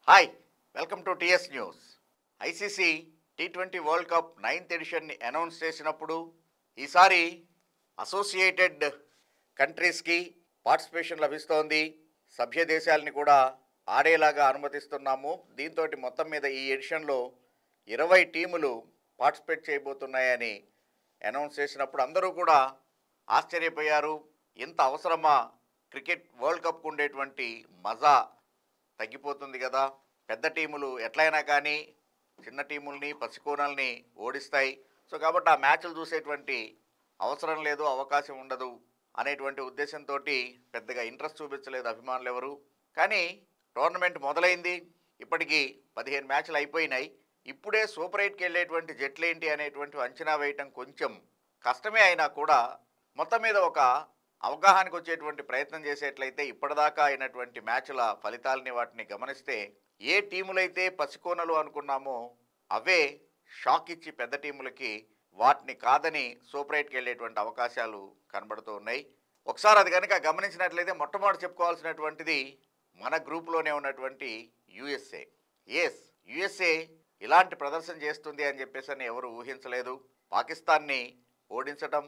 Hi welcome to T S. ICC టీ20 world cup 9th ఎడిషన్ని announce చేసినప్పుడు ఈసారి అసోసియేటెడ్ కంట్రీస్కి పార్టిసిపేషన్ లభిస్తోంది. సభ్య దేశాలని కూడా ఆడేలాగా అనుమతిస్తున్నాము. దీంతో మొత్తం మీద ఈ ఎడిషన్లో 20 టీములు పార్టిసిపేట్ చేయబోతున్నాయని అనౌన్స్ చేసినప్పుడు అందరూ కూడా ఆశ్చర్యపోయారు. ఇంత అవసరమా? క్రికెట్ వరల్డ్ కప్కు ఉండేటువంటి మజా తగ్గిపోతుంది కదా. పెద్ద టీములు ఎట్లయినా కానీ చిన్న టీముల్ని పసికోనల్ని ఓడిస్తాయి. సో కాబట్టి ఆ మ్యాచ్లు చూసేటువంటి అవసరం లేదు, అవకాశం ఉండదు అనేటువంటి ఉద్దేశంతో పెద్దగా ఇంట్రెస్ట్ చూపించలేదు అభిమానులు ఎవరు. కానీ టోర్నమెంట్ మొదలైంది, ఇప్పటికీ 15 మ్యాచ్లు అయిపోయినాయి. ఇప్పుడే సూపర్ 8కి వెళ్ళేటువంటి జట్లేంటి అనేటువంటి అంచనా వేయటం కొంచెం కష్టమే అయినా కూడా మొత్తం మీద ఒక అవగాహనకు వచ్చేటువంటి ప్రయత్నం చేసేట్లయితే ఇప్పటిదాకా అయినటువంటి మ్యాచ్ల ఫలితాలని వాటిని గమనిస్తే ఏ టీములైతే పసికోనలు అనుకున్నామో అవే షాక్ ఇచ్చి పెద్ద టీములకి వాటిని కాదని సూపర్ 8కి వెళ్ళేటువంటి అవకాశాలు కనబడుతూ ఉన్నాయి. ఒకసారి అది కనుక గమనించినట్లయితే మొట్టమొదటి చెప్పుకోవాల్సినటువంటిది మన గ్రూప్లోనే ఉన్నటువంటి యుఎస్ఏ. యుఎస్ఏ ఇలాంటి ప్రదర్శన చేస్తుంది అని చెప్పేసి ఎవరు ఊహించలేదు. పాకిస్తాన్ని ఓడించడం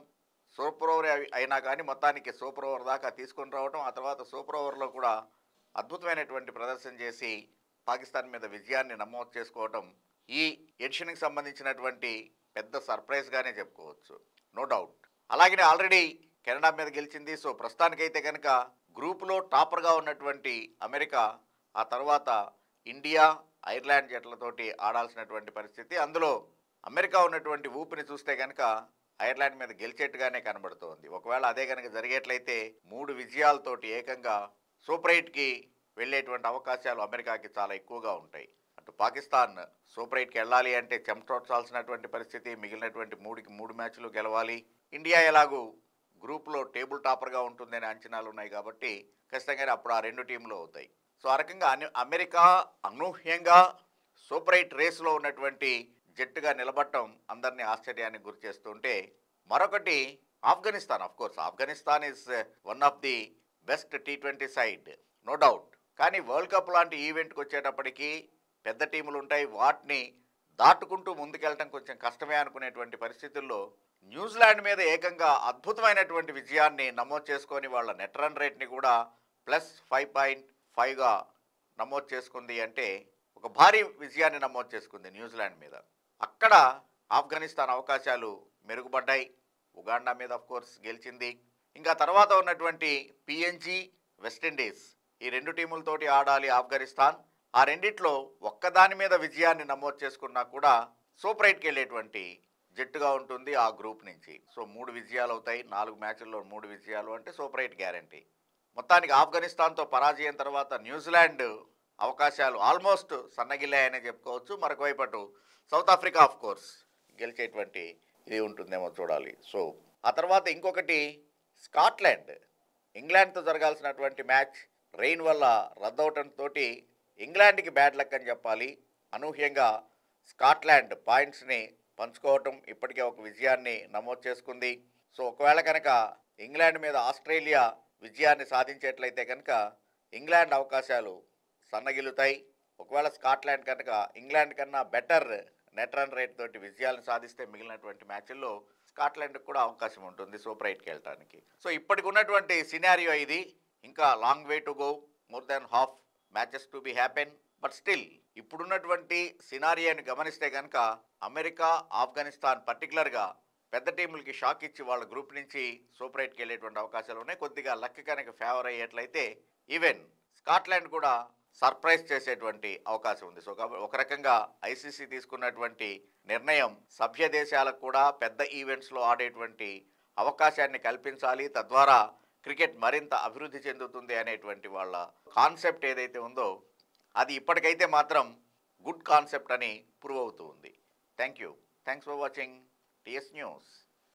సూపర్ ఓవర్ అయినా కానీ మొత్తానికి సూపర్ ఓవర్ దాకా తీసుకొని రావడం, ఆ తర్వాత సూపర్ ఓవర్లో కూడా అద్భుతమైనటువంటి ప్రదర్శన చేసి పాకిస్తాన్ మీద విజయాన్ని నమోదు చేసుకోవడం ఈ ఎడిషన్కి సంబంధించినటువంటి పెద్ద సర్ప్రైజ్గానే చెప్పుకోవచ్చు, నో డౌట్. అలాగే ఆల్రెడీ కెనడా మీద గెలిచింది. సో ప్రస్తుతానికైతే కనుక గ్రూపులో టాపర్గా ఉన్నటువంటి అమెరికా, ఆ తర్వాత ఇండియా, ఐర్లాండ్ జట్లతోటి ఆడాల్సినటువంటి పరిస్థితి. అందులో అమెరికా ఉన్నటువంటి ఊపిని చూస్తే కనుక ఐర్లాండ్ మీద గెలిచేట్టుగానే కనబడుతోంది. ఒకవేళ అదే కనుక జరిగేట్లయితే 3 విజయాలతోటి ఏకంగా సూపర్ 8కి వెళ్ళేటువంటి అవకాశాలు అమెరికాకి చాలా ఎక్కువగా ఉంటాయి. అటు పాకిస్తాన్ సూపర్ 8కి వెళ్ళాలి అంటే చెమటోడ్చాల్సినటువంటి పరిస్థితి, మిగిలినటువంటి 3కి 3 మ్యాచ్లు గెలవాలి. ఇండియా ఎలాగూ గ్రూప్లో టేబుల్ టాపర్గా ఉంటుందనే అంచనాలు ఉన్నాయి కాబట్టి ఖచ్చితంగానే అప్పుడు ఆ 2 టీంలు అవుతాయి. సో ఆ రకంగా అమెరికా అనూహ్యంగా సూపర్ 8 రేసులో ఉన్నటువంటి జట్టుగా నిలబడటం అందరినీ ఆశ్చర్యానికి గురి చేస్తుంటే, మరొకటి Afghanistan. Afghanistan is one of the best టీ20 సైడ్, నో డౌట్. కానీ వరల్డ్ కప్ లాంటి ఈవెంట్కి వచ్చేటప్పటికి పెద్ద టీములు ఉంటాయి, వాటిని దాటుకుంటూ ముందుకెళ్ళటం కొంచెం కష్టమే అనుకునేటువంటి పరిస్థితుల్లో న్యూజిలాండ్ మీద ఏకంగా అద్భుతమైనటువంటి విజయాన్ని నమోదు చేసుకొని వాళ్ళ నెట్ రన్ రేట్ని కూడా +5.5గా నమోదు చేసుకుంది. అంటే ఒక భారీ విజయాన్ని నమోదు చేసుకుంది న్యూజిలాండ్ మీద. అక్కడ ఆఫ్ఘనిస్తాన్ అవకాశాలు మెరుగుపడ్డాయి. ఉగాండా మీద గెలిచింది. ఇంకా తర్వాత ఉన్నటువంటి పిఎన్జి, వెస్టిండీస్, ఈ 2 టీములతోటి ఆడాలి ఆఫ్ఘనిస్తాన్. ఆ రెండిట్లో ఒక్కదాని మీద విజయాన్ని నమోదు చేసుకున్నా కూడా సూపర్ 8కి వెళ్ళేటువంటి జట్టుగా ఉంటుంది ఆ గ్రూప్ నుంచి. సో 3 విజయాలు అవుతాయి. 4 మ్యాచ్ల్లో 3 విజయాలు అంటే సూపర్ 8 గ్యారంటీ. మొత్తానికి ఆఫ్ఘనిస్తాన్తో పరాజయం తర్వాత న్యూజిలాండ్ అవకాశాలు ఆల్మోస్ట్ సన్నగిల్లాయనే చెప్పుకోవచ్చు. మరొక వైపు సౌత్ ఆఫ్రికా గెలిచేటువంటి ఇది ఉంటుందేమో చూడాలి. సో ఆ తర్వాత ఇంకొకటి స్కాట్లాండ్, ఇంగ్లాండ్తో జరగాల్సినటువంటి మ్యాచ్ రెయిన్ వల్ల రద్దవటంతో ఇంగ్లాండ్కి బ్యాడ్ లక్ అని చెప్పాలి. అనూహ్యంగా స్కాట్లాండ్ పాయింట్స్ని పంచుకోవటం, ఇప్పటికే ఒక విజయాన్ని నమోదు చేసుకుంది. సో ఒకవేళ కనుక ఇంగ్లాండ్ మీద ఆస్ట్రేలియా విజయాన్ని సాధించేట్లయితే కనుక ఇంగ్లాండ్ అవకాశాలు సన్నగిలుతాయి. ఒకవేళ స్కాట్లాండ్ కనుక ఇంగ్లాండ్ కన్నా బెటర్ నెట్ రన్ రేట్ తోటి విజయాలను సాధిస్తే మిగిలినటువంటి మ్యాచ్ల్లో స్కాట్లాండ్కి కూడా అవకాశం ఉంటుంది సూపర్ 8కి వెళ్ళడానికి. సో ఇప్పటికి ఉన్నటువంటి సినారియో ఇది. ఇంకా long way to go, more than half matches to be happen. But still ఇప్పుడున్నటువంటి సినారియోని గమనిస్తే కనుక అమెరికా, ఆఫ్ఘనిస్తాన్ పర్టికులర్గా పెద్ద టీములకి షాక్ ఇచ్చి వాళ్ళ గ్రూప్ నుంచి సూపర్ 8కి వెళ్ళేటువంటి అవకాశాలు ఉన్నాయి. కొద్దిగా లక్ కనుక ఫేవర్ అయ్యేట్లయితే ఈవెన్ స్కాట్లాండ్ కూడా సర్ప్రైజ్ చేసేటువంటి అవకాశం ఉంది. సో కాబట్టి ఒక రకంగా ఐసీసీ తీసుకున్నటువంటి నిర్ణయం సభ్య దేశాలకు కూడా పెద్ద ఈవెంట్స్లో ఆడేటువంటి అవకాశాన్ని కల్పించాలి, తద్వారా క్రికెట్ మరింత అభివృద్ధి చెందుతుంది అనేటువంటి వాళ్ళ కాన్సెప్ట్ ఏదైతే ఉందో అది ఇప్పటికైతే మాత్రం గుడ్ కాన్సెప్ట్ అని ప్రూవ్ అవుతూ ఉంది. Thanks for watching TS news.